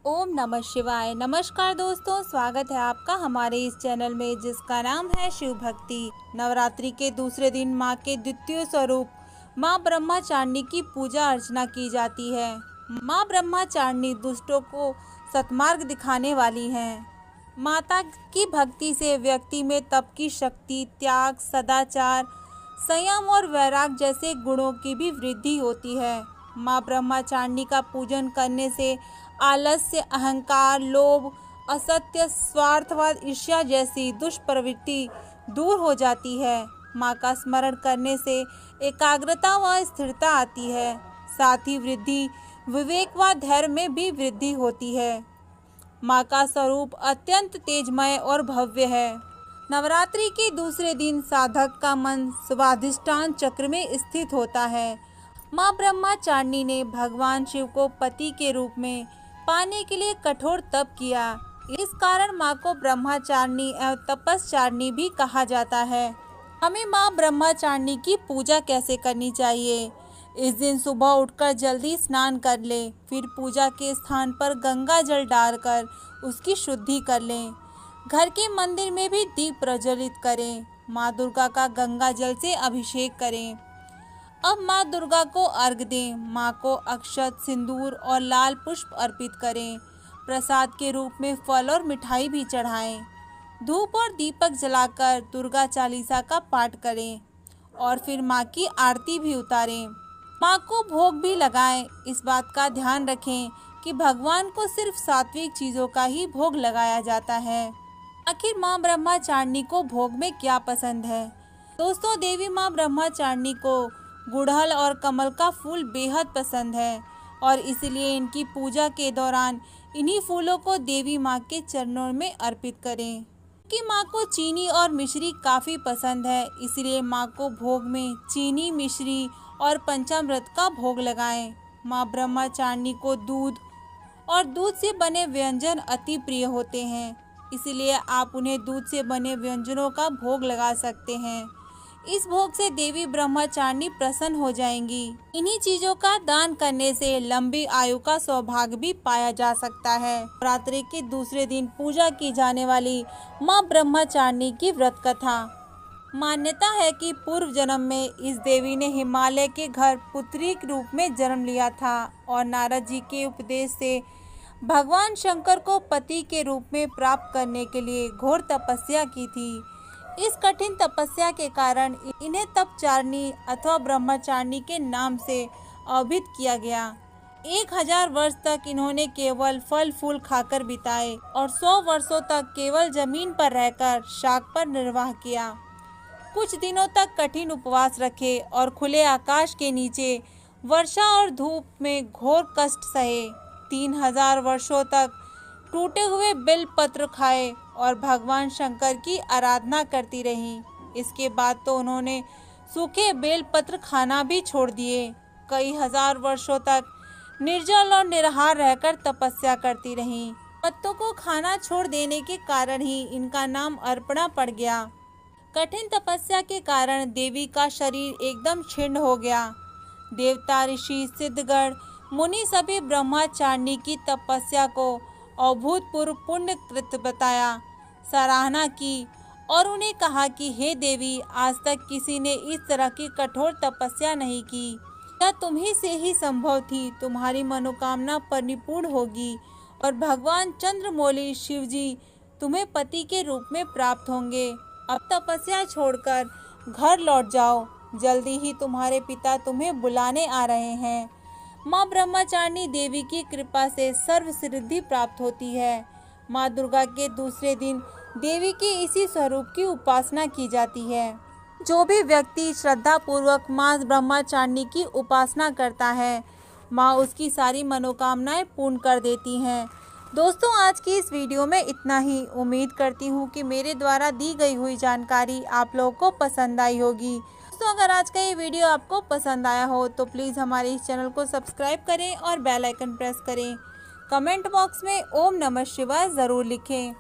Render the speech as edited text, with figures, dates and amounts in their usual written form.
ओम नमः शिवाय। नमस्कार दोस्तों, स्वागत है आपका हमारे इस चैनल में जिसका नाम है शिव भक्ति। नवरात्रि के दूसरे दिन माँ के द्वितीय स्वरूप माँ ब्रह्मचारिणी की पूजा अर्चना की जाती है। माँ ब्रह्मचारिणी दुष्टों को सत्मार्ग दिखाने वाली हैं। माता की भक्ति से व्यक्ति में तप की शक्ति, त्याग, सदाचार, संयम और वैराग्य जैसे गुणों की भी वृद्धि होती है। माँ ब्रह्मचारिणी का पूजन करने से आलस्य, अहंकार, लोभ, असत्य, स्वार्थवाद, ईर्ष्या जैसी दुष्प्रवृत्ति दूर हो जाती है। माँ का स्मरण करने से एकाग्रता व स्थिरता आती है। साथ ही वृद्धि विवेक व धैर्य में भी वृद्धि होती है। माँ का स्वरूप अत्यंत तेजमय और भव्य है। नवरात्रि के दूसरे दिन साधक का मन स्वाधिष्ठान चक्र में स्थित होता है। माँ ब्रह्मचारिणी ने भगवान शिव को पति के रूप में पाने के लिए कठोर तप किया। इस कारण माँ को ब्रह्मचारिणी एवं तपस्चारिणी भी कहा जाता है। हमें माँ ब्रह्मचारिणी की पूजा कैसे करनी चाहिए? इस दिन सुबह उठकर जल्दी स्नान कर लें, फिर पूजा के स्थान पर गंगा जल डालकर उसकी शुद्धि कर लें। घर के मंदिर में भी दीप प्रज्वलित करें। माँ दुर्गा का गंगा जल से अभिषेक करें। अब माँ दुर्गा को अर्घ दें। माँ को अक्षत, सिंदूर और लाल पुष्प अर्पित करें। प्रसाद के रूप में फल और मिठाई भी चढ़ाएं। धूप और दीपक जलाकर दुर्गा चालीसा का पाठ करें और फिर माँ की आरती भी उतारें। माँ को भोग भी लगाएं। इस बात का ध्यान रखें कि भगवान को सिर्फ सात्विक चीज़ों का ही भोग लगाया जाता है। आखिर माँ ब्रह्मचारिणी को भोग में क्या पसंद है? दोस्तों, देवी माँ ब्रह्मचारिणी को गुड़हल और कमल का फूल बेहद पसंद है और इसलिए इनकी पूजा के दौरान इन्हीं फूलों को देवी माँ के चरणों में अर्पित करें। कि माँ को चीनी और मिश्री काफ़ी पसंद है, इसलिए माँ को भोग में चीनी, मिश्री और पंचामृत का भोग लगाएं। माँ ब्रह्मचारिणी को दूध और दूध से बने व्यंजन अति प्रिय होते हैं, इसलिए आप उन्हें दूध से बने व्यंजनों का भोग लगा सकते हैं। इस भोग से देवी ब्रह्मचारिणी प्रसन्न हो जाएंगी। इन्हीं चीजों का दान करने से लंबी आयु का सौभाग्य भी पाया जा सकता है। नवरात्रि के दूसरे दिन पूजा की जाने वाली माँ ब्रह्मचारिणी की व्रत कथा। मान्यता है कि पूर्व जन्म में इस देवी ने हिमालय के घर पुत्री के रूप में जन्म लिया था और नारद जी के उपदेश से भगवान शंकर को पति के रूप में प्राप्त करने के लिए घोर तपस्या की थी। इस कठिन तपस्या के कारण इन्हें तपचारिणी अथवा ब्रह्मचारिणी के नाम से अभिहित किया गया। 1000 वर्ष तक इन्होंने केवल फल फूल खाकर बिताए और 100 वर्षों तक केवल जमीन पर रहकर शाक पर निर्वाह किया। कुछ दिनों तक कठिन उपवास रखे और खुले आकाश के नीचे वर्षा और धूप में घोर कष्ट सहे। 3000 वर्षों तक टूटे हुए बेल पत्र खाए और भगवान शंकर की आराधना करती रहीं। इसके बाद तो उन्होंने सूखे बेल पत्र खाना भी छोड़ दिए। कई हजार वर्षों तक निर्जल और निराहार रहकर तपस्या करती रहीं। पत्तों को खाना छोड़ देने के कारण ही इनका नाम अर्पणा पड़ गया। कठिन तपस्या के कारण देवी का शरीर एकदम क्षीण हो गया। देवता, ऋषि, सिद्धगण, मुनि सभी ब्रह्मचारिणी की तपस्या को अभूतपूर्व पुण्य कृत बताया, सराहना की और उन्हें कहा कि हे देवी, आज तक किसी ने इस तरह की कठोर तपस्या नहीं की। यह तुम्ही से ही संभव थी। तुम्हारी मनोकामना परिपूर्ण होगी और भगवान चंद्रमौली शिव जी तुम्हें पति के रूप में प्राप्त होंगे। अब तपस्या छोड़कर घर लौट जाओ, जल्दी ही तुम्हारे पिता तुम्हें बुलाने आ रहे हैं। माँ ब्रह्मचारिणी देवी की कृपा से सर्व सिद्धि प्राप्त होती है। माँ दुर्गा के दूसरे दिन देवी के इसी स्वरूप की उपासना की जाती है। जो भी व्यक्ति श्रद्धा पूर्वक माँ ब्रह्मचारिणी की उपासना करता है, माँ उसकी सारी मनोकामनाएं पूर्ण कर देती हैं। दोस्तों, आज की इस वीडियो में इतना ही। उम्मीद करती हूँ कि मेरे द्वारा दी गई हुई जानकारी आप लोगों को पसंद आई होगी। तो अगर आज का ये वीडियो आपको पसंद आया हो तो प्लीज़ हमारे इस चैनल को सब्सक्राइब करें और बेल आइकन प्रेस करें। कमेंट बॉक्स में ओम नमः शिवाय ज़रूर लिखें।